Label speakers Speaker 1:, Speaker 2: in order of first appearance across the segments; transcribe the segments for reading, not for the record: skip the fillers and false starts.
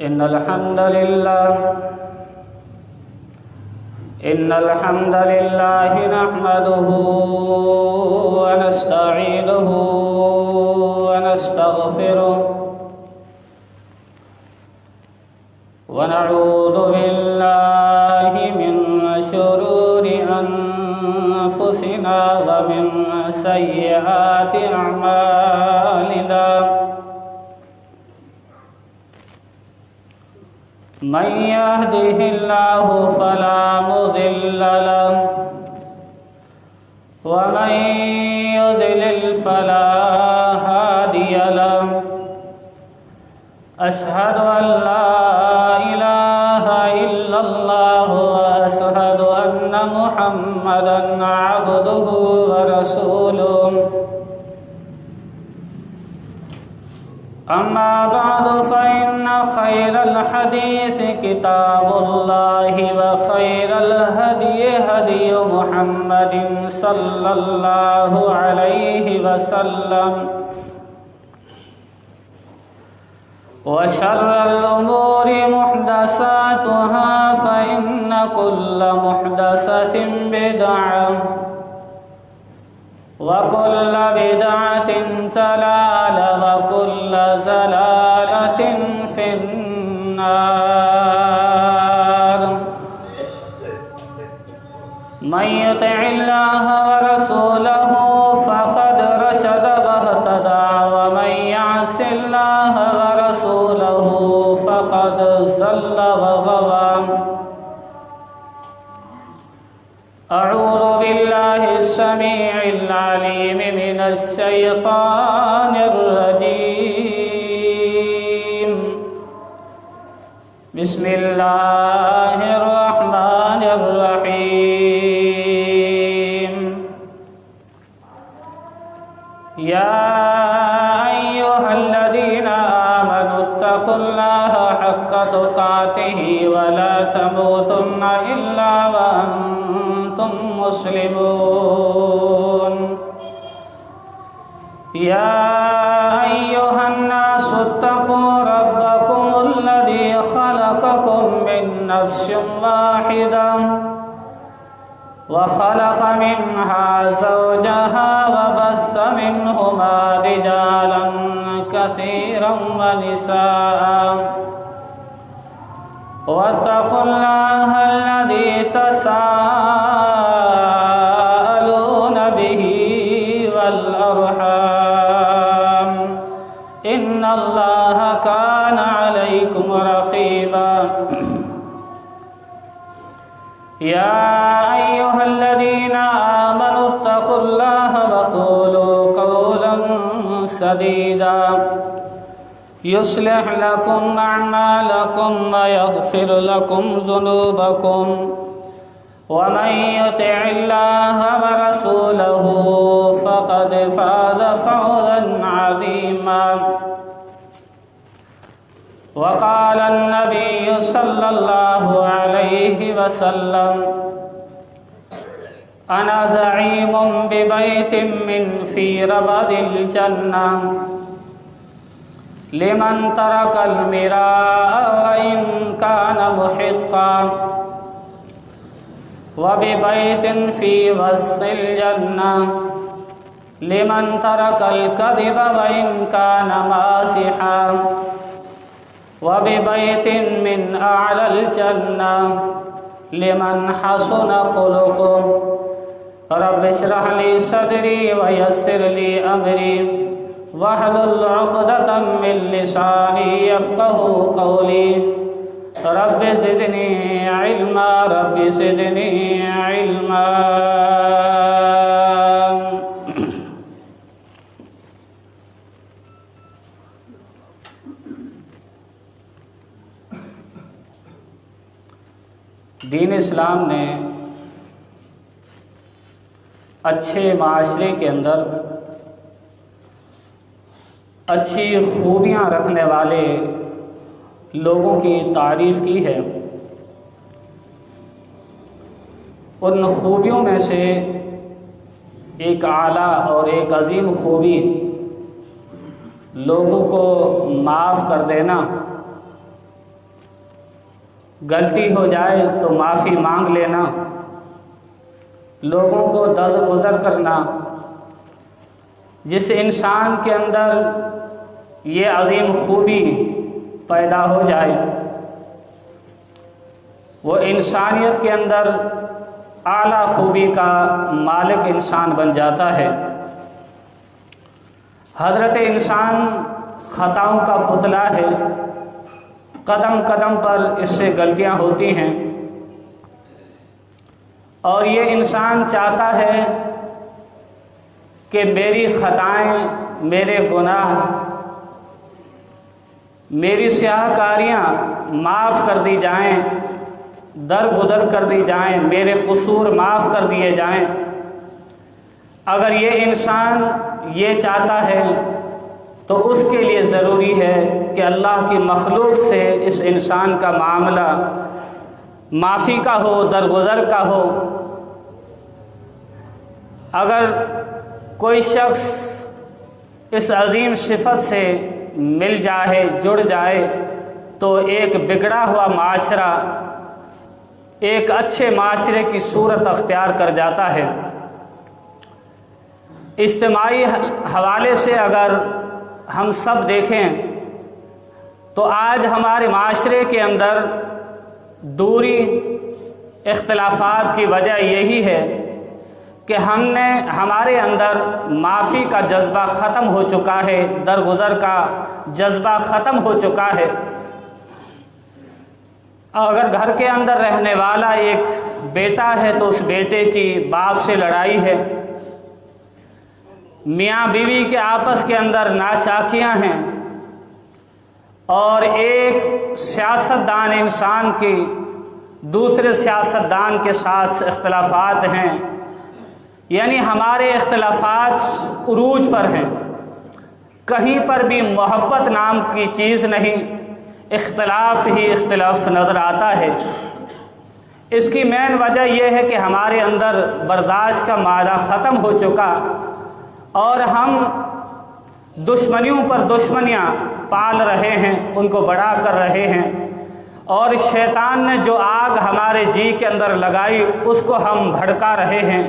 Speaker 1: إن الحمد لله نحمده ونستعينه ونستغفره ونعوذ بالله من شرور أنفسنا ومن سيئات أعمالنا من يهده الله فلا مضل له ومن يضلل فلا هادي له أشهد أن لا إله إلا الله وأشهد أن محمدا عبده ورسوله أما بعد فإن خير الحديث كتاب الله وخير الهدي هدي محمد صلى الله عليه وسلم وشر الأمور محدثاتها فإن كل محدثة بدعة وكل بدعة ضلالة وكل ضلالة في النار من يطع الله ورسوله فقد رشد واهتدى ومن يعص الله ورسوله فقد ضل وغوى أعوذ بالله السميع العليم من الشيطان الرجيم بسم الله الرحمن الرحيم يا أيها الذين آمنوا اتقوا الله حق تقاته ولا تموتن إلا وأنتم مسلمون يا أيها الناس اتقوا ربكم الذي خلقكم من نفس واحدة وخلق منها زوجها وبث منهما رجالا كثيرا ونساء واتقوا الله الذي تساءلون به والأرحام إن الله كان عليكم رقيبا يا أيها الذين آمنوا اتقوا الله وقولوا قولا سديدا يصلح لكم أعمالكم ويغفر لكم ذنوبكم ومن يطع الله ورسوله فقد فاز فوزا عظيما وقال النبي صلى الله عليه وسلم أنا زعيم ببيت في ربد الجنة لمن ترك المراء وإن كان محقا وببيت في وسط الجنة لمن ترك الكذب وإن كان مازحا وببيت من أعلى الجنة لمن حسن خلقه رب اشرح لي صدري ويسر لي أمري واحلل عقدة من لساني يفقه قولي رب زدني علما رب زدني علما دین اسلام نے اچھے معاشرے کے اندر اچھی خوبیاں رکھنے والے لوگوں کی تعریف کی ہے۔ ان خوبیوں میں سے ایک اعلیٰ اور ایک عظیم خوبی لوگوں کو معاف کر دینا غلطی ہو جائے تو معافی مانگ لینا، لوگوں کو درگزر کرنا، جس انسان کے اندر یہ عظیم خوبی پیدا ہو جائے وہ انسانیت کے اندر اعلیٰ خوبی کا مالک انسان بن جاتا ہے۔ حضرت انسان خطاؤں کا پتلا ہے، قدم قدم پر اس سے غلطیاں ہوتی ہیں، اور یہ انسان چاہتا ہے کہ میری خطائیں، میرے گناہ، میری سیاہ کاریاں معاف کر دی جائیں، درگزر کر دی جائیں، میرے قصور معاف کر دیے جائیں۔ اگر یہ انسان یہ چاہتا ہے تو اس کے لیے ضروری ہے کہ اللہ کی مخلوق سے اس انسان کا معاملہ معافی کا ہو، درگزر کا ہو۔ اگر کوئی شخص اس عظیم صفت سے مل جائے، جڑ جائے، تو ایک بگڑا ہوا معاشرہ ایک اچھے معاشرے کی صورت اختیار کر جاتا ہے۔ اجتماعی حوالے سے اگر ہم سب دیکھیں تو آج ہمارے معاشرے کے اندر دوری، اختلافات کی وجہ یہی ہے کہ ہمارے اندر معافی کا جذبہ ختم ہو چکا ہے، درگزر کا جذبہ ختم ہو چکا ہے۔ اگر گھر کے اندر رہنے والا ایک بیٹا ہے تو اس بیٹے کی باپ سے لڑائی ہے، میاں بیوی کے آپس کے اندر ناچاکیاں ہیں، اور ایک سیاستدان انسان کی دوسرے سیاستدان کے ساتھ اختلافات ہیں، یعنی ہمارے اختلافات عروج پر ہیں، کہیں پر بھی محبت نام کی چیز نہیں، اختلاف ہی اختلاف نظر آتا ہے۔ اس کی مین وجہ یہ ہے کہ ہمارے اندر برداشت کا مادہ ختم ہو چکا، اور ہم دشمنیوں پر دشمنیاں پال رہے ہیں، ان کو بڑھا کر رہے ہیں، اور شیطان نے جو آگ ہمارے جی کے اندر لگائی اس کو ہم بھڑکا رہے ہیں۔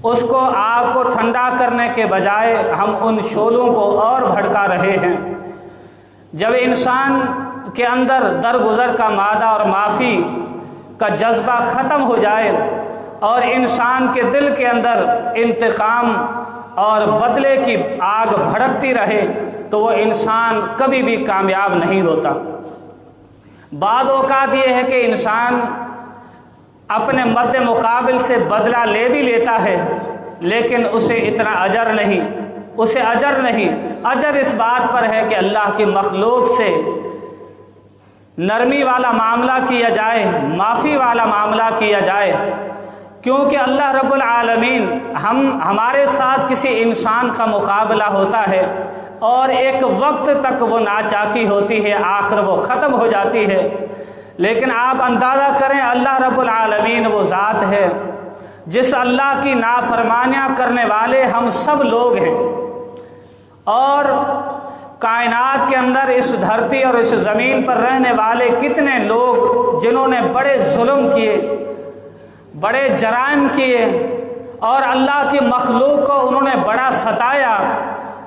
Speaker 1: اس کو آگ کو ٹھنڈا کرنے کے بجائے ہم ان شعلوں کو اور بھڑکا رہے ہیں۔ جب انسان کے اندر درگزر کا مادہ اور معافی کا جذبہ ختم ہو جائے اور انسان کے دل کے اندر انتقام اور بدلے کی آگ بھڑکتی رہے تو وہ انسان کبھی بھی کامیاب نہیں ہوتا۔ بعض اوقات یہ ہے کہ انسان اپنے مد مقابل سے بدلہ لے بھی لیتا ہے، لیکن اسے اتنا اجر نہیں، اسے اجر نہیں۔ اجر اس بات پر ہے کہ اللہ کی مخلوق سے نرمی والا معاملہ کیا جائے، معافی والا معاملہ کیا جائے، کیونکہ اللہ رب العالمین ہمارے ساتھ کسی انسان کا مقابلہ ہوتا ہے اور ایک وقت تک وہ ناچاکی ہوتی ہے، آخر وہ ختم ہو جاتی ہے، لیکن آپ اندازہ کریں اللہ رب العالمین وہ ذات ہے جس اللہ کی نافرمانیاں کرنے والے ہم سب لوگ ہیں، اور کائنات کے اندر اس دھرتی اور اس زمین پر رہنے والے کتنے لوگ جنہوں نے بڑے ظلم کیے، بڑے جرائم کیے، اور اللہ کی مخلوق کو انہوں نے بڑا ستایا،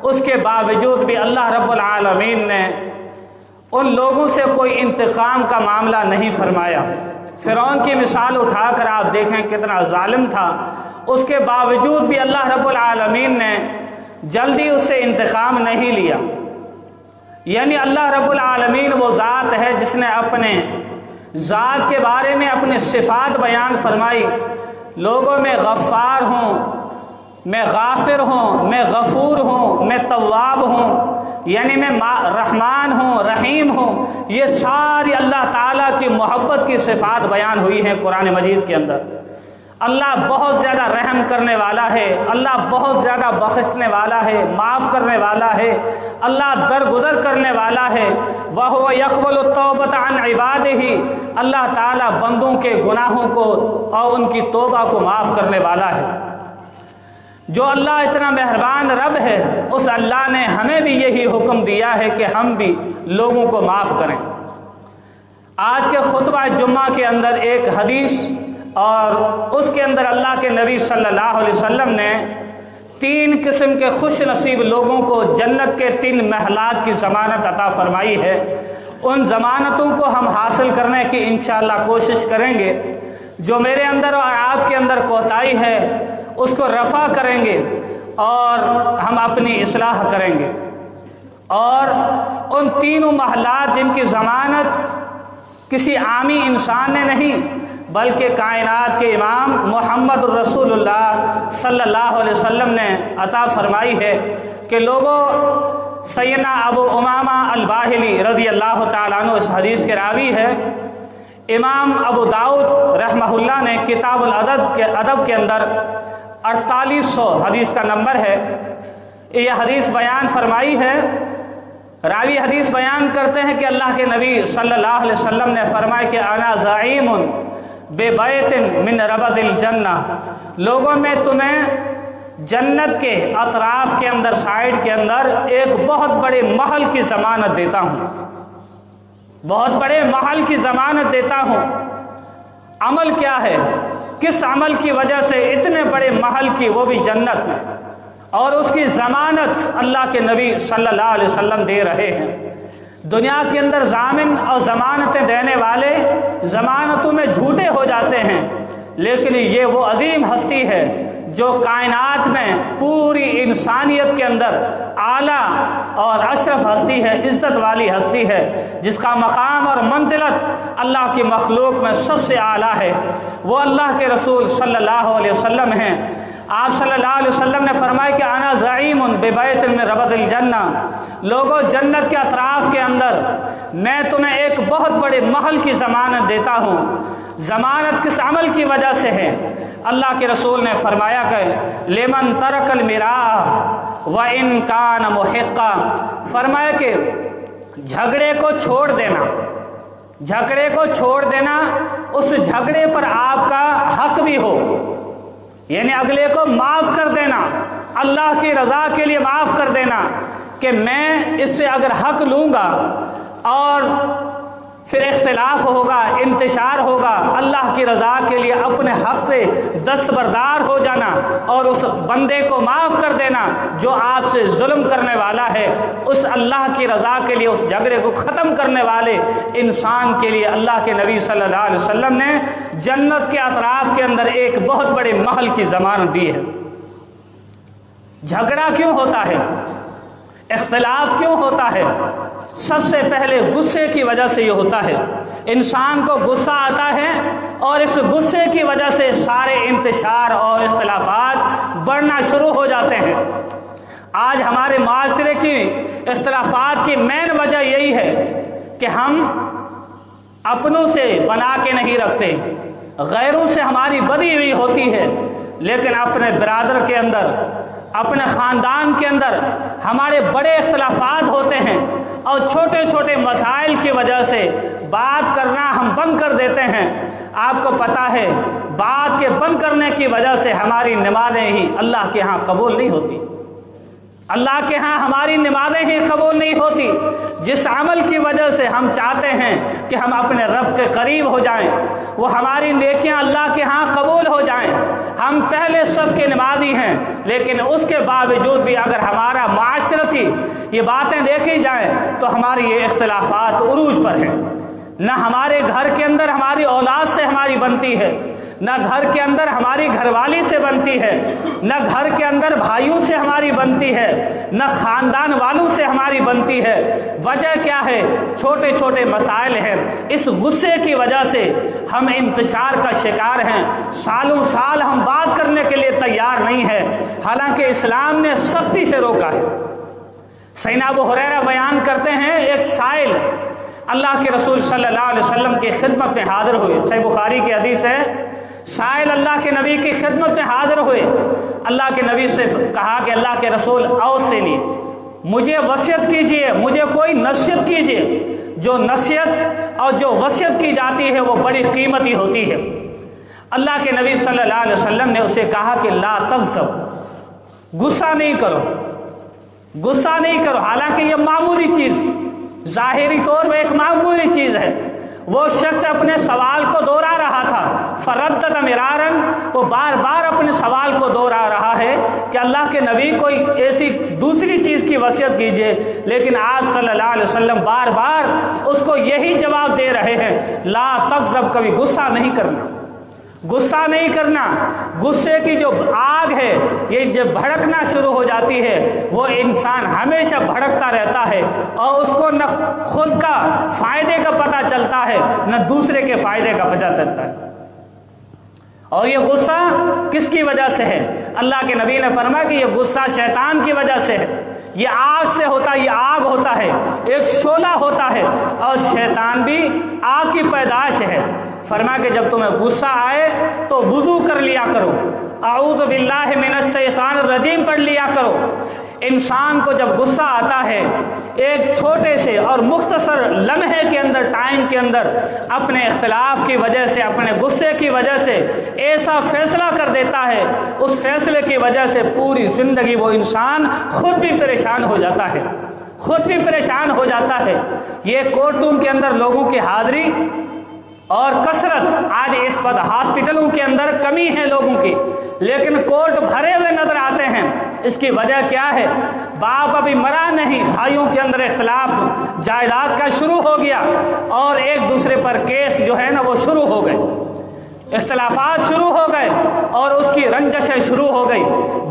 Speaker 1: اس کے باوجود بھی اللہ رب العالمین نے ان لوگوں سے کوئی انتقام کا معاملہ نہیں فرمایا۔ فرعون کی مثال اٹھا کر آپ دیکھیں کتنا ظالم تھا، اس کے باوجود بھی اللہ رب العالمین نے جلدی اس سے انتقام نہیں لیا۔ یعنی اللہ رب العالمین وہ ذات ہے جس نے اپنے ذات کے بارے میں اپنی صفات بیان فرمائی، لوگوں میں غفار ہوں، میں غافر ہوں، میں غفور ہوں، میں تواب ہوں، یعنی میں رحمان ہوں، رحیم ہوں، یہ ساری اللہ تعالیٰ کی محبت کی صفات بیان ہوئی ہیں قرآن مجید کے اندر۔ اللہ بہت زیادہ رحم کرنے والا ہے، اللہ بہت زیادہ بخشنے والا ہے، معاف کرنے والا ہے، اللہ درگزر کرنے والا ہے۔ وَهُوَ يَقْبَلُ التَّوْبَةَ عَنْ عِبَادِهِ، اللہ تعالیٰ بندوں کے گناہوں کو اور ان کی توبہ کو معاف کرنے والا ہے۔ جو اللہ اتنا مہربان رب ہے، اس اللہ نے ہمیں بھی یہی حکم دیا ہے کہ ہم بھی لوگوں کو معاف کریں۔ آج کے خطبہ جمعہ کے اندر ایک حدیث اور اس کے اندر اللہ کے نبی صلی اللہ علیہ وسلم نے 3 قسم کے خوش نصیب لوگوں کو جنت کے 3 محلات کی ضمانت عطا فرمائی ہے۔ ان ضمانتوں کو ہم حاصل کرنے کی انشاءاللہ کوشش کریں گے۔ جو میرے اندر اور آپ کے اندر کوتاہی ہے اس کو رفع کریں گے اور ہم اپنی اصلاح کریں گے۔ اور ان 3 محلات جن کی ضمانت کسی عامی انسان نے نہیں بلکہ کائنات کے امام محمد الرسول اللہ صلی اللہ علیہ وسلم نے عطا فرمائی ہے کہ لوگوں، سیدنا ابو امامہ الباہلی رضی اللہ تعالیٰ عنہ اس حدیث کے راوی ہے۔ امام ابو داؤد رحمہ اللہ نے کتاب الادب کے اندر 4800 حدیث کا نمبر ہے، یہ حدیث بیان فرمائی ہے۔ راوی حدیث بیان کرتے ہیں کہ اللہ کے نبی صلی اللہ علیہ وسلم نے فرمایا کہ انا زعیم بے بیت من ربد الجنہ، لوگوں میں تمہیں جنت کے اطراف کے اندر، سائڈ کے اندر ایک بہت بڑے محل کی ضمانت دیتا ہوں، بہت بڑے محل کی ضمانت دیتا ہوں۔ عمل کیا ہے؟ کس عمل کی وجہ سے اتنے بڑے محل کی، وہ بھی جنت میں، اور اس کی ضمانت اللہ کے نبی صلی اللہ علیہ وسلم دے رہے ہیں۔ دنیا کے اندر ضامن اور ضمانتیں دینے والے ضمانتوں میں جھوٹے ہو جاتے ہیں، لیکن یہ وہ عظیم ہستی ہے جو کائنات میں پوری انسانیت کے اندر اعلیٰ اور اشرف ہستی ہے، عزت والی ہستی ہے، جس کا مقام اور منزلت اللہ کی مخلوق میں سب سے اعلیٰ ہے۔ وہ اللہ کے رسول صلی اللہ علیہ وسلم ہیں۔ آپ صلی اللہ علیہ وسلم نے فرمایا کہ انا زعیم ببیت من ربد الجنہ، لوگوں جنت کے اطراف کے اندر میں تمہیں ایک بہت بڑے محل کی ضمانت دیتا ہوں۔ ضمانت کس عمل کی وجہ سے ہے؟ اللہ کے رسول نے فرمایا کہ لمن ترک المراء وان کان محقا، فرمایا کہ جھگڑے کو چھوڑ دینا، جھگڑے کو چھوڑ دینا، اس جھگڑے پر آپ کا حق بھی ہو، یعنی اگلے کو معاف کر دینا، اللہ کی رضا کے لیے معاف کر دینا کہ میں اس سے اگر حق لوں گا اور پھر اختلاف ہوگا، انتشار ہوگا، اللہ کی رضا کے لیے اپنے حق سے دستبردار ہو جانا اور اس بندے کو معاف کر دینا جو آپ سے ظلم کرنے والا ہے، اس اللہ کی رضا کے لیے اس جھگڑے کو ختم کرنے والے انسان کے لیے اللہ کے نبی صلی اللہ علیہ وسلم نے جنت کے اطراف کے اندر ایک بہت بڑے محل کی ضمانت دی ہے۔ جھگڑا کیوں ہوتا ہے؟ اختلاف کیوں ہوتا ہے؟ سب سے پہلے غصے کی وجہ سے یہ ہوتا ہے۔ انسان کو غصہ آتا ہے اور اس غصے کی وجہ سے سارے انتشار اور اختلافات بڑھنا شروع ہو جاتے ہیں۔ آج ہمارے معاشرے کی اختلافات کی مین وجہ یہی ہے کہ ہم اپنوں سے بنا کے نہیں رکھتے، غیروں سے ہماری بدی ہوئی ہوتی ہے، لیکن اپنے برادر کے اندر، اپنے خاندان کے اندر ہمارے بڑے اختلافات ہوتے ہیں اور چھوٹے چھوٹے مسائل کی وجہ سے بات کرنا ہم بند کر دیتے ہیں۔ آپ کو پتہ ہے بات کے بند کرنے کی وجہ سے ہماری نمازیں ہی اللہ کے ہاں قبول نہیں ہوتی، اللہ کے ہاں ہماری نمازیں ہی قبول نہیں ہوتی۔ جس عمل کی وجہ سے ہم چاہتے ہیں کہ ہم اپنے رب کے قریب ہو جائیں، وہ ہماری نیکیاں اللہ کے ہاں قبول ہو جائیں، ہم پہلے صف کے نمازی ہیں، لیکن اس کے باوجود بھی اگر ہمارا معاشرتی یہ باتیں دیکھی جائیں تو ہماری یہ اختلافات عروج پر ہیں۔ نہ ہمارے گھر کے اندر ہماری اولاد سے ہماری بنتی ہے، نہ گھر کے اندر ہماری گھر والی سے بنتی ہے، نہ گھر کے اندر بھائیوں سے ہماری بنتی ہے، نہ خاندان والوں سے ہماری بنتی ہے۔ وجہ کیا ہے؟ چھوٹے چھوٹے مسائل ہیں۔ اس غصے کی وجہ سے ہم انتشار کا شکار ہیں، سالوں سال ہم بات کرنے کے لیے تیار نہیں ہیں، حالانکہ اسلام نے سختی سے روکا ہے۔ سیدنا ابو ہریرہ بیان کرتے ہیں ایک سائل اللہ کے رسول صلی اللہ علیہ وسلم کی خدمت میں حاضر ہوئے، صحیح بخاری کی حدیث ہے، سائل اللہ کے نبی کی خدمت میں حاضر ہوئے، اللہ کے نبی سے کہا کہ اللہ کے رسول اوصنی، مجھے وصیت کیجئے، مجھے کوئی نصیحت کیجئے۔ جو نصیحت اور جو وصیت کی جاتی ہے وہ بڑی قیمتی ہوتی ہے۔ اللہ کے نبی صلی اللہ علیہ وسلم نے اسے کہا کہ لا تغضب، غصہ نہیں کرو، غصہ نہیں کرو، حالانکہ یہ معمولی چیز، ظاہری طور پہ ایک معمولی چیز ہے، وہ شخص اپنے سوال کو دوہرا رہا تھا، فردد مرارن، وہ بار بار اپنے سوال کو دوہرا رہا ہے کہ اللہ کے نبی کوئی ایسی دوسری چیز کی وصیت کیجیے، لیکن آج صلی اللہ علیہ وسلم بار بار اس کو یہی جواب دے رہے ہیں، لا تغضب، کبھی غصہ نہیں کرنا، غصہ نہیں کرنا۔ غصے کی جو آگ ہے، یہ جب بھڑکنا شروع ہو جاتی ہے، وہ انسان ہمیشہ بھڑکتا رہتا ہے اور اس کو نہ خود کا فائدے کا پتہ چلتا ہے نہ دوسرے کے فائدے کا پتہ چلتا ہے۔ اور یہ غصہ کس کی وجہ سے ہے؟ اللہ کے نبی نے فرمایا کہ یہ غصہ شیطان کی وجہ سے ہے، یہ آگ سے ہوتا ہے، یہ آگ ہوتا ہے، ایک شعلہ ہوتا ہے، اور شیطان بھی آگ کی پیدائش ہے۔ فرمایا کہ جب تمہیں غصہ آئے تو وضو کر لیا کرو، اعوذ باللہ من الشیطان الرجیم پڑھ لیا کرو۔ انسان کو جب غصہ آتا ہے، ایک چھوٹے سے اور مختصر لمحے کے اندر، ٹائم کے اندر، اپنے اختلاف کی وجہ سے، اپنے غصے کی وجہ سے ایسا فیصلہ کر دیتا ہے، اس فیصلے کی وجہ سے پوری زندگی وہ انسان خود بھی پریشان ہو جاتا ہے، خود بھی پریشان ہو جاتا ہے۔ یہ کورٹ روم کے اندر لوگوں کی حاضری اور کثرت، آج اس وقت ہاسپٹلوں کے اندر کمی ہے لوگوں کی، لیکن کورٹ بھرے ہوئے نظر آتے ہیں۔ اس کی وجہ کیا ہے؟ باپ ابھی مرا نہیں، بھائیوں کے اندر اختلاف جائیداد کا شروع ہو گیا اور ایک دوسرے پر کیس جو ہے نا وہ شروع ہو گئے، اختلافات شروع ہو گئے اور اس کی رنجشیں شروع ہو گئی۔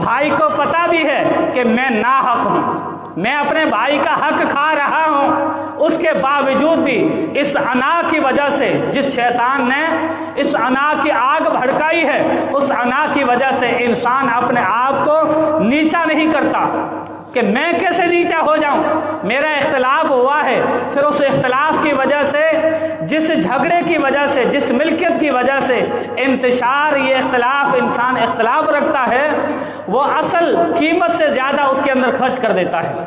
Speaker 1: بھائی کو پتہ بھی ہے کہ میں ناحق ہوں، میں اپنے بھائی کا حق کھا رہا ہوں، اس کے باوجود بھی اس انا کی وجہ سے، جس شیطان نے اس انا کی آگ بھڑکائی ہے، اس انا کی وجہ سے انسان اپنے آپ کو نیچا نہیں کرتا کہ میں کیسے نیچا ہو جاؤں، میرا اختلاف ہوا ہے، پھر اس اختلاف کی وجہ سے، جس جھگڑے کی وجہ سے، جس ملکیت کی وجہ سے انتشار یہ اختلاف، انسان اختلاف رکھتا ہے، وہ اصل قیمت سے زیادہ اس کے اندر خرچ کر دیتا ہے،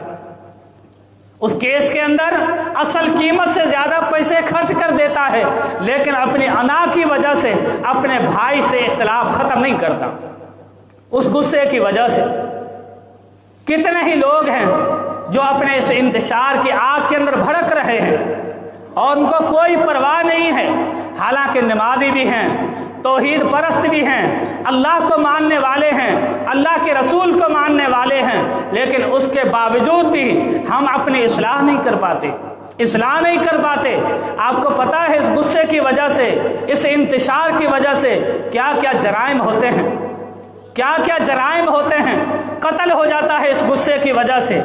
Speaker 1: اس کیس کے اندر اصل قیمت سے زیادہ پیسے خرچ کر دیتا ہے، لیکن اپنی انا کی وجہ سے اپنے بھائی سے اختلاف ختم نہیں کرتا، اس غصے کی وجہ سے۔ کتنے ہی لوگ ہیں جو اپنے اس انتشار کی آگ کے اندر بھڑک رہے ہیں اور ان کو کوئی پرواہ نہیں ہے، حالانکہ نمازی بھی ہیں، توحید پرست بھی ہیں، اللہ کو ماننے والے ہیں، اللہ کے رسول کو ماننے والے ہیں، لیکن اس کے باوجود بھی ہم اپنی اصلاح نہیں کر پاتے، اصلاح نہیں کر پاتے۔ آپ کو پتہ ہے اس غصے کی وجہ سے، اس انتشار کی وجہ سے کیا کیا جرائم ہوتے ہیں، کیا کیا جرائم ہوتے ہیں، قتل ہو جاتا ہے اس غصے کی وجہ سے۔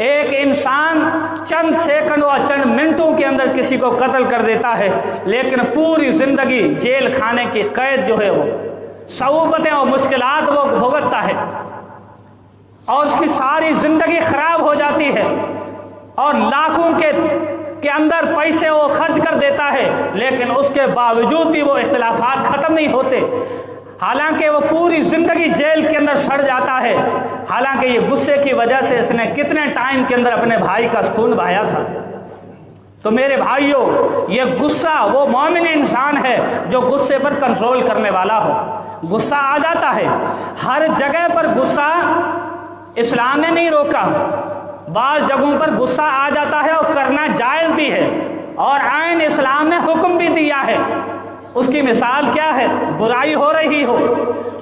Speaker 1: ایک انسان چند سیکنڈ اور چند منٹوں کے اندر کسی کو قتل کر دیتا ہے، لیکن پوری زندگی جیل کھانے کی قید جو ہے وہ صعوبتیں اور مشکلات وہ بھگتتا ہے اور اس کی ساری زندگی خراب ہو جاتی ہے اور لاکھوں کے اندر پیسے وہ خرچ کر دیتا ہے، لیکن اس کے باوجود بھی وہ اختلافات ختم نہیں ہوتے، حالانکہ وہ پوری زندگی جیل کے اندر سڑ جاتا ہے، حالانکہ یہ غصے کی وجہ سے اس نے کتنے ٹائم کے اندر اپنے بھائی کا خون بہایا تھا۔ تو میرے بھائیوں، یہ غصہ وہ مومن انسان ہے جو غصے پر کنٹرول کرنے والا ہو۔ غصہ آ جاتا ہے ہر جگہ پر، غصہ اسلام نے نہیں روکا، بعض جگہوں پر غصہ آ جاتا ہے اور کرنا جائز بھی ہے، اور عین اسلام نے حکم بھی دیا ہے۔ اس کی مثال کیا ہے؟ برائی ہو رہی ہو،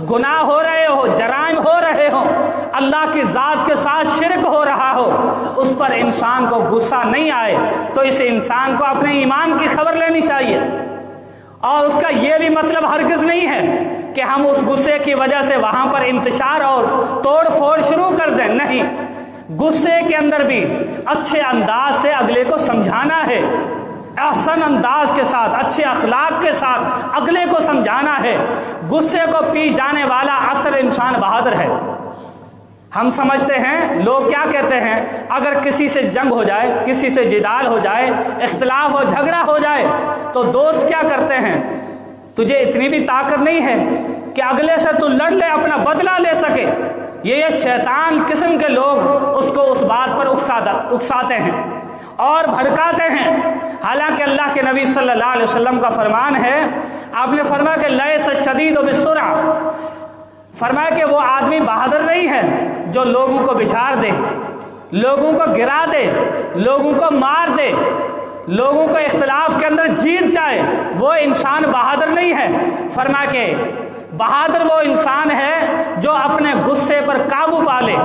Speaker 1: گناہ ہو رہے ہو، جرائم ہو رہے ہو، اللہ کی ذات کے ساتھ شرک ہو رہا ہو، اس پر انسان کو غصہ نہیں آئے تو اس انسان کو اپنے ایمان کی خبر لینی چاہیے، اور اس کا یہ بھی مطلب ہرگز نہیں ہے کہ ہم اس غصے کی وجہ سے وہاں پر انتشار اور توڑ پھوڑ شروع کر دیں، نہیں، غصے کے اندر بھی اچھے انداز سے اگلے کو سمجھانا ہے، احسن انداز کے ساتھ، اچھے اخلاق کے ساتھ اگلے کو سمجھانا ہے۔ غصے کو پی جانے والا اصل انسان بہادر ہے۔ ہم سمجھتے ہیں، لوگ کیا کہتے ہیں، اگر کسی سے جنگ ہو جائے، کسی سے جدال ہو جائے، اختلاف اور جھگڑا ہو جائے تو دوست کیا کرتے ہیں، تجھے اتنی بھی طاقت نہیں ہے کہ اگلے سے تو لڑ لے، اپنا بدلہ لے سکے۔ یہ شیطان قسم کے لوگ اس کو اس بات پر اکساتے ہیں اور بھڑکاتے ہیں، حالانکہ اللہ کے نبی صلی اللہ علیہ وسلم کا فرمان ہے، آپ نے فرمایا کہ لیس الشدید بالسرعہ، فرمایا کہ وہ آدمی بہادر نہیں ہے جو لوگوں کو بچھاڑ دے، لوگوں کو گرا دے، لوگوں کو مار دے، لوگوں کو اختلاف کے اندر جیت جائے، انسان بہادر نہیں ہے، فرمایا کہ بہادر وہ انسان ہے جو اپنے غصے پر قابو پا لے،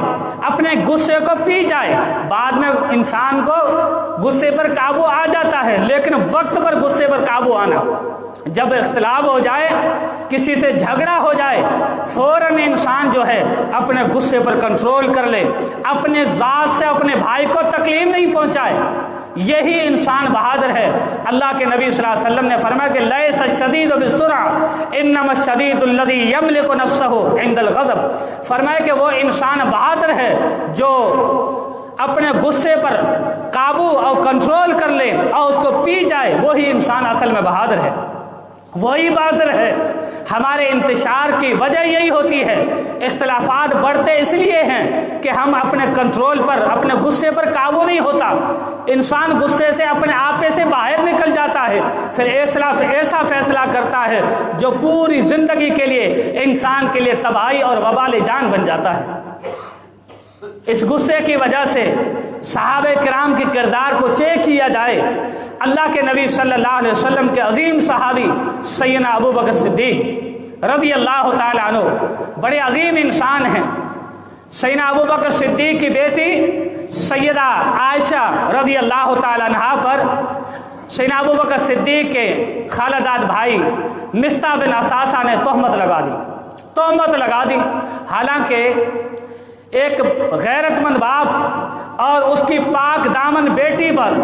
Speaker 1: اپنے غصے کو پی جائے۔ بعد میں انسان کو غصے پر قابو آ جاتا ہے، لیکن وقت پر غصے پر قابو آنا، جب اختلاف ہو جائے، کسی سے جھگڑا ہو جائے، فوراً انسان جو ہے اپنے غصے پر کنٹرول کر لے، اپنے ذات سے اپنے بھائی کو تکلیف نہیں پہنچائے، یہی انسان بہادر ہے۔ اللہ کے نبی صلی اللہ علیہ وسلم نے فرمایا کہ لیس الشدید بالسرعہ انما الشدید الذی یملک نفسہ عند الغضب، فرمایا کہ وہ انسان بہادر ہے جو اپنے غصے پر قابو اور کنٹرول کر لے اور اس کو پی جائے، وہی انسان اصل میں بہادر ہے، وہی بہادر ہے۔ ہمارے انتشار کی وجہ یہی ہوتی ہے، اختلافات بڑھتے اس لیے ہیں کہ ہم اپنے کنٹرول پر، اپنے غصے پر قابو نہیں ہوتا، انسان غصے سے اپنے آپے سے باہر نکل جاتا ہے، پھر ایسا فیصلہ کرتا ہے جو پوری زندگی کے لیے انسان کے لیے تباہی اور وبال جان بن جاتا ہے۔ اس غصے کی وجہ سے صحابہ کرام کے کردار کو چیک کیا جائے، اللہ کے نبی صلی اللہ علیہ وسلم کے عظیم صحابی سیدنا ابو بکر صدیق رضی اللہ تعالیٰ عنہ بڑے عظیم انسان ہیں۔ سیدنا ابو بکر صدیق کی بیٹی سیدہ عائشہ رضی اللہ تعالیٰ عنہا پر سیدنا ابو بکر صدیق کے خالداد بھائی مصطح بن اساسہ نے تہمت لگا دی، حالانکہ ایک غیرت مند باپ اور اس کی پاک دامن بیٹی پر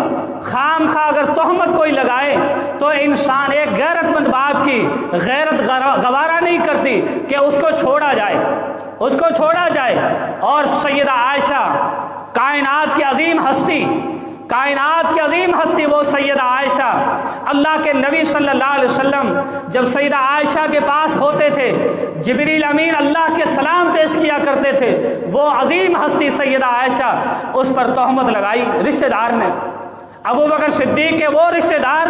Speaker 1: خام خواہ اگر تہمت کوئی لگائے تو انسان، ایک غیرت مند باپ کی غیرت گوارا نہیں کرتی کہ اس کو چھوڑا جائے۔ اور سیدہ عائشہ کائنات کی عظیم ہستی وہ سیدہ عائشہ، اللہ کے نبی صلی اللہ علیہ وسلم جب سیدہ عائشہ کے پاس ہوتے تھے، جبریل امین اللہ کے سلام پیش کیا کرتے تھے، وہ عظیم ہستی سیدہ عائشہ اس پر تہمت لگائی رشتہ دار نے۔ ابو بکر صدیق کے وہ رشتہ دار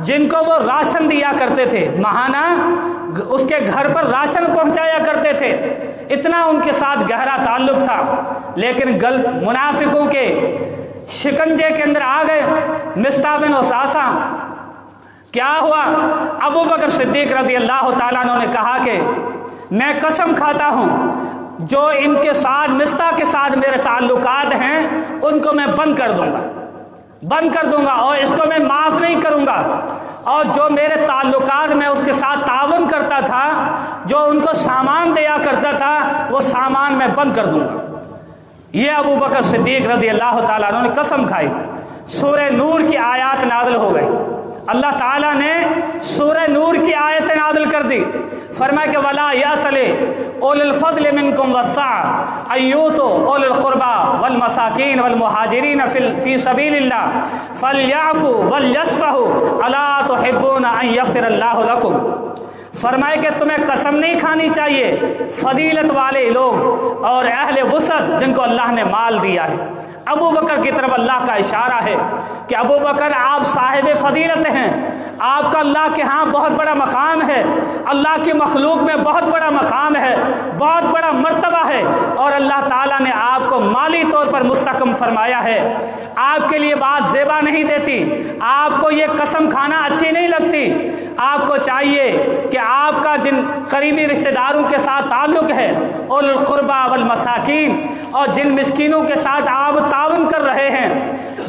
Speaker 1: جن کو وہ راشن دیا کرتے تھے، ماہانہ اس کے گھر پر راشن پہنچایا کرتے تھے، اتنا ان کے ساتھ گہرا تعلق تھا، لیکن منافقوں کے شکنجے کے اندر آ گئے مصطح بن اساسہ۔ کیا ہوا؟ ابو بکر صدیق رضی اللہ تعالیٰ عنہ نے کہا کہ میں قسم کھاتا ہوں جو ان کے ساتھ، مصطح کے ساتھ میرے تعلقات ہیں ان کو میں بند کر دوں گا اور اس کو میں معاف نہیں کروں گا، اور جو میرے تعلقات میں اس کے ساتھ تعاون کرتا تھا، جو ان کو سامان دیا کرتا تھا، وہ سامان میں بند کر دوں گا۔ یہ ابو بکر صدیق رضی اللہ تعالیٰ عنہ نے قسم کھائی۔ سورہ نور کی آیات نازل ہو گئی، اللہ تعالیٰ نے سورہ نور کی آیت نازل کر دی، فرمایا کہ وَلَا يَأْتَلِ أُولِي الْفَضْلِ مِنْكُمْ وَالسَّعَةِ أَن يُؤْتُوا أُولِي الْقُرْبَى وَالْمَسَاكِينَ وَالْمُهَاجِرِينَ فِي سَبِيلِ اللَّهِ فَلْيَعْفُوا وَلْيَصْفَحُوا أَلَا تُحِبُّونَ أَن يَغْفِرَ اللَّهُ لَكُمْ۔ فرمائے کہ تمہیں قسم نہیں کھانی چاہیے، فضیلت والے لوگ اور اہل وسعت جن کو اللہ نے مال دیا ہے۔ ابو بکر کی طرف اللہ کا اشارہ ہے کہ ابو بکر آپ صاحب فضیلت ہیں، آپ کا اللہ کے ہاں بہت بڑا مقام ہے، اللہ کی مخلوق میں بہت بڑا مقام ہے، بہت بڑا مرتبہ ہے، اور اللہ تعالیٰ نے آپ کو مالی طور پر مستحکم فرمایا ہے۔ آپ کے لیے بات زیبا نہیں دیتی، آپ کو یہ قسم کھانا اچھی نہیں لگتی، آپ کو چاہیے کہ آپ کا جن قریبی رشتہ داروں کے ساتھ تعلق ہے، اولو القربہ والمساکین، اور جن مسکینوں کے ساتھ آپ تعاون کر رہے ہیں،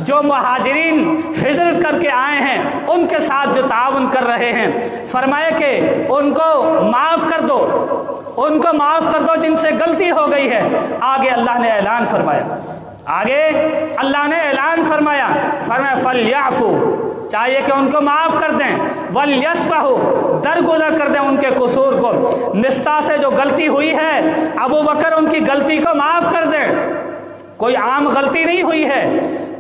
Speaker 1: جو مہاجرین ہجرت کر کے آئے ہیں ان کے ساتھ جو تعاون کر رہے ہیں، فرمائے کہ ان کو معاف کر دو جن سے غلطی ہو گئی ہے۔ آگے اللہ نے اعلان فرمایا، فَلْيَعْفُوا، چاہیے کہ ان کو معاف کر دیں، وَلْيَصْفَحُوا، درگزر کر دیں ان کے قصور کو۔ مصطح سے جو غلطی ہوئی ہے، ابو بکر ان کی غلطی کو معاف کر دیں، کوئی عام غلطی نہیں ہوئی ہے،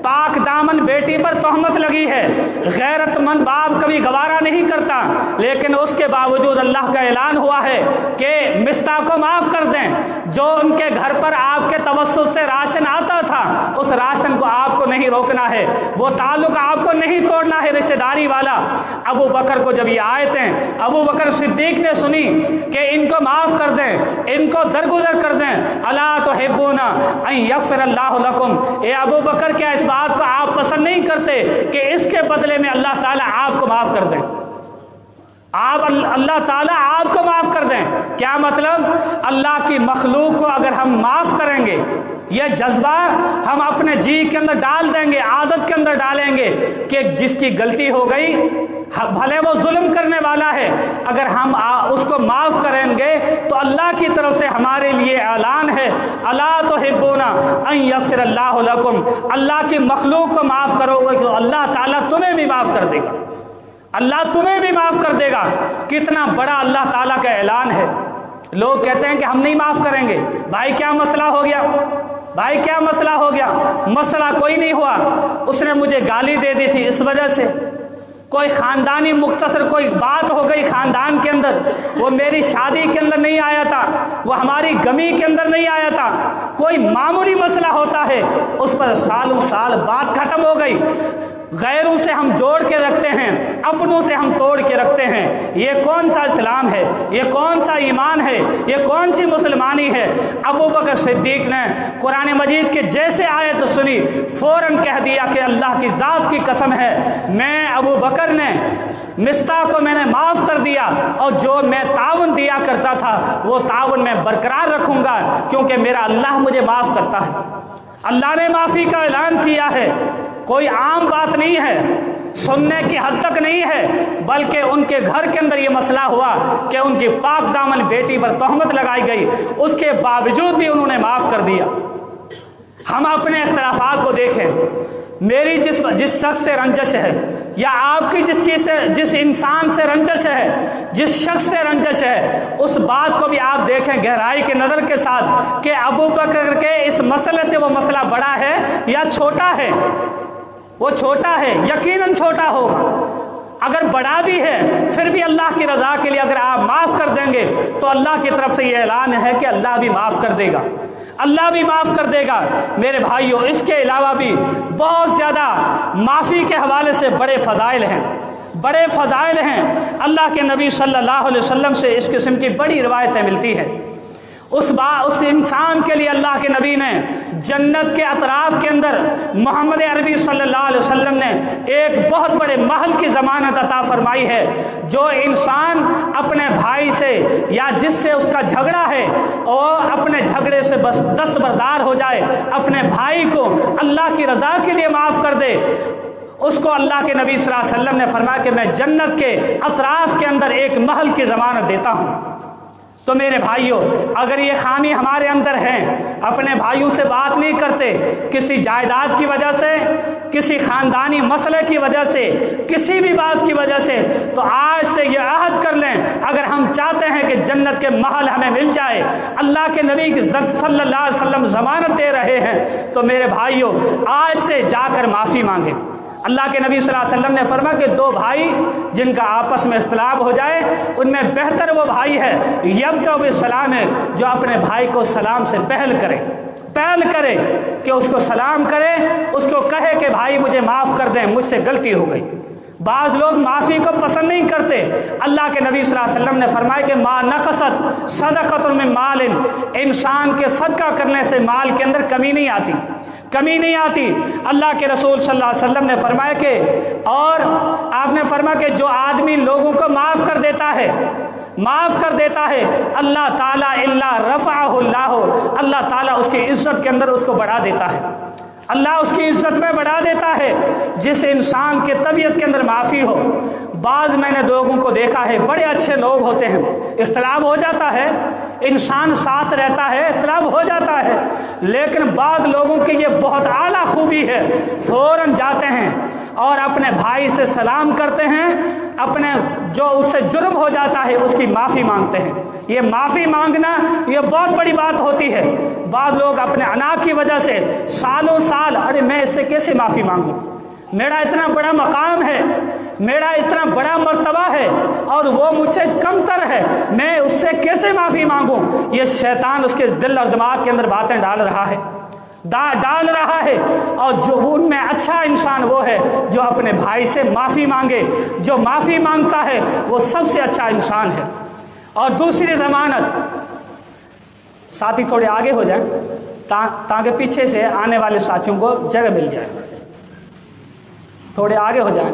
Speaker 1: پاک دامن بیٹی پر تہمت لگی ہے، غیرت مند باپ کبھی گوارا نہیں کرتا، لیکن اس کے باوجود اللہ کا اعلان ہوا ہے کہ مصطح کو معاف کر دیں۔ جو ان کے گھر پر آپ کے توسط سے راشن آتا تھا، اس راشن کو آپ کو نہیں روکنا ہے، وہ تعلق آپ کو نہیں توڑنا ہے رشتہ داری والا۔ ابو بکر کو جب یہ آیتیں ابو بکر صدیق نے سنی کہ ان کو معاف کر دیں، ان کو درگزر کر دیں، الا تحبون ان یغفر اللہ لکم، اے ابو بکر کیا اس بات کو آپ پسند نہیں کرتے کہ اس کے بدلے میں اللہ تعالیٰ آپ کو معاف کر دیں؟ آپ اللہ تعالیٰ آپ کو معاف کر دیں. کیا مطلب؟ اللہ کی مخلوق کو اگر ہم معاف کریں گے، یہ جذبہ ہم اپنے جی کے اندر ڈال دیں گے، عادت کے اندر ڈالیں گے کہ جس کی غلطی ہو گئی، بھلے وہ ظلم کرنے والا ہے، اگر ہم اس کو معاف کریں گے تو اللہ کی طرف سے ہمارے لیے اعلان ہے، الا تحبون ان یغفر اللہ لکم، اللہ کی مخلوق کو معاف کرو گے تو اللہ تعالیٰ تمہیں بھی معاف کر دے گا، اللہ تمہیں بھی معاف کر دے گا. کتنا بڑا اللہ تعالیٰ کا اعلان ہے. لوگ کہتے ہیں کہ ہم نہیں معاف کریں گے. بھائی کیا مسئلہ ہو گیا؟ بھائی کیا مسئلہ ہو گیا؟ مسئلہ کوئی نہیں ہوا، اس نے مجھے گالی دے دی تھی اس وجہ سے، کوئی خاندانی مختصر کوئی بات ہو گئی خاندان کے اندر، وہ میری شادی کے اندر نہیں آیا تھا، وہ ہماری غمی کے اندر نہیں آیا تھا، کوئی معمولی مسئلہ ہوتا ہے اس پر سالوں سال بات ختم ہو گئی. غیروں سے ہم جوڑ کے رکھتے ہیں، اپنوں سے ہم توڑ کے رکھتے ہیں. یہ کون سا اسلام ہے؟ یہ کون سا ایمان ہے؟ یہ کون سی مسلمانی ہے؟ ابو بکر صدیق نے قرآن مجید کے جیسے آیت سنی فوراً کہہ دیا کہ اللہ کی ذات کی قسم ہے، میں ابو بکر نے مصطح کو میں نے معاف کر دیا، اور جو میں تعاون دیا کرتا تھا وہ تعاون میں برقرار رکھوں گا، کیونکہ میرا اللہ مجھے معاف کرتا ہے. اللہ نے معافی کا اعلان کیا ہے. کوئی عام بات نہیں ہے، سننے کی حد تک نہیں ہے، بلکہ ان کے گھر کے اندر یہ مسئلہ ہوا کہ ان کی پاک دامن بیٹی پر تہمت لگائی گئی، اس کے باوجود بھی انہوں نے معاف کر دیا. ہم اپنے اختلافات کو دیکھیں. میری جس شخص سے رنجش ہے، یا آپ کی جس انسان سے رنجش ہے، جس شخص سے رنجش ہے، اس بات کو بھی آپ دیکھیں گہرائی کے نظر کے ساتھ کہ ابو بکر کے اس مسئلے سے وہ مسئلہ بڑا ہے یا چھوٹا ہے. وہ چھوٹا ہے، یقیناً چھوٹا ہوگا. اگر بڑا بھی ہے پھر بھی اللہ کی رضا کے لیے اگر آپ معاف کر دیں گے تو اللہ کی طرف سے یہ اعلان ہے کہ اللہ بھی معاف کر دے گا، اللہ بھی معاف کر دے گا. میرے بھائیوں، اس کے علاوہ بھی بہت زیادہ معافی کے حوالے سے بڑے فضائل ہیں، بڑے فضائل ہیں. اللہ کے نبی صلی اللہ علیہ وسلم سے اس قسم کی بڑی روایتیں ملتی ہیں. اس انسان کے لیے اللہ کے نبی نے جنت کے اطراف کے اندر محمد عربی صلی اللہ علیہ وسلم نے ایک بہت بڑے محل کی ضمانت عطا فرمائی ہے. جو انسان اپنے بھائی سے یا جس سے اس کا جھگڑا ہے اور اپنے جھگڑے سے بس دستبردار ہو جائے، اپنے بھائی کو اللہ کی رضا کے لیے معاف کر دے، اس کو اللہ کے نبی صلی اللہ علیہ وسلم نے فرمایا کہ میں جنت کے اطراف کے اندر ایک محل کی ضمانت دیتا ہوں. تو میرے بھائیوں، اگر یہ خامی ہمارے اندر ہے، اپنے بھائیوں سے بات نہیں کرتے، کسی جائیداد کی وجہ سے، کسی خاندانی مسئلے کی وجہ سے، کسی بھی بات کی وجہ سے، تو آج سے یہ عہد کر لیں، اگر ہم چاہتے ہیں کہ جنت کے محل ہمیں مل جائے، اللہ کے نبی صلی اللہ علیہ وسلم ضمانت دے رہے ہیں، تو میرے بھائیوں آج سے جا کر معافی مانگیں. اللہ کے نبی صلی اللہ علیہ وسلم نے فرمایا کہ دو بھائی جن کا آپس میں اختلاف ہو جائے، ان میں بہتر وہ بھائی ہے یبدأ بالسلام ہے جو اپنے بھائی کو سلام سے پہل کرے کہ اس کو سلام کرے، اس کو کہے کہ بھائی مجھے معاف کر دیں، مجھ سے غلطی ہو گئی. بعض لوگ معافی کو پسند نہیں کرتے. اللہ کے نبی صلی اللہ علیہ وسلم نے فرمایا کہ ما نقصت صدقۃ من مال، انسان کے صدقہ کرنے سے مال کے اندر کمی نہیں آتی. اللہ کے رسول صلی اللہ علیہ وسلم نے فرمایا کہ اور آپ نے فرمایا کہ جو آدمی لوگوں کو معاف کر دیتا ہے اللہ تعالیٰ الا رفعہ اللہ تعالیٰ اس کی عزت کے اندر اس کو بڑھا دیتا ہے. اللہ اس کی عزت میں بڑھا دیتا ہے. جس انسان کے طبیعت کے اندر معافی ہو. بعض میں نے لوگوں کو دیکھا ہے، بڑے اچھے لوگ ہوتے ہیں، اختلاف ہو جاتا ہے، انسان ساتھ رہتا ہے، اختلاف ہو جاتا ہے، لیکن بعض لوگوں کی یہ بہت اعلیٰ خوبی ہے، فوراً جاتے ہیں اور اپنے بھائی سے سلام کرتے ہیں، اپنے جو اس سے جرم ہو جاتا ہے اس کی معافی مانگتے ہیں. یہ معافی مانگنا یہ بہت بڑی بات ہوتی ہے. بعض لوگ اپنے انا کی وجہ سے سالوں سال ارے میں اس سے کیسے معافی مانگوں، میرا اتنا بڑا مقام ہے، میرا اتنا بڑا مرتبہ ہے اور وہ مجھ سے کم تر ہے، میں اس سے کیسے معافی مانگوں. یہ شیطان اس کے دل اور دماغ کے اندر باتیں ڈال رہا ہے. اور جو ان میں اچھا انسان وہ ہے جو اپنے بھائی سے معافی مانگے. جو معافی مانگتا ہے وہ سب سے اچھا انسان ہے. اور دوسری ضمانت، ساتھی تھوڑے آگے ہو جائیں تاکہ پیچھے سے آنے والے ساتھیوں کو جگہ مل جائے. تھوڑے آگے ہو جائیں.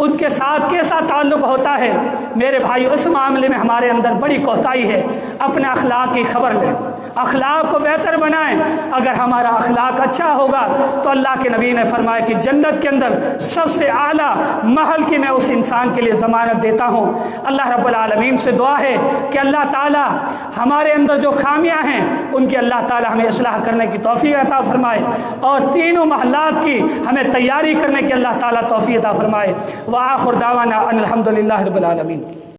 Speaker 1: ان کے ساتھ کیسا تعلق ہوتا ہے؟ میرے بھائی اس معاملے میں ہمارے اندر بڑی کوتاہی ہے۔ اپنے اخلاق کی خبر لیں، اخلاق کو بہتر بنائیں۔ اگر ہمارا اخلاق اچھا ہوگا تو اللہ کے نبی نے فرمایا کہ جنت کے اندر سب سے اعلیٰ محل کی میں اس انسان کے لیے ضمانت دیتا ہوں۔ اللہ رب العالمین سے دعا ہے کہ اللہ تعالیٰ ہمارے اندر جو خامیاں ہیں ان کی اللہ تعالیٰ ہمیں اصلاح کرنے کی توفیق عطا فرمائے، اور تینوں محلات کی ہمیں تیاری کرنے کی اللہ تعالیٰ توفیق عطا فرمائے۔ وآخر دعوانا ان الحمد للہ رب العالمین۔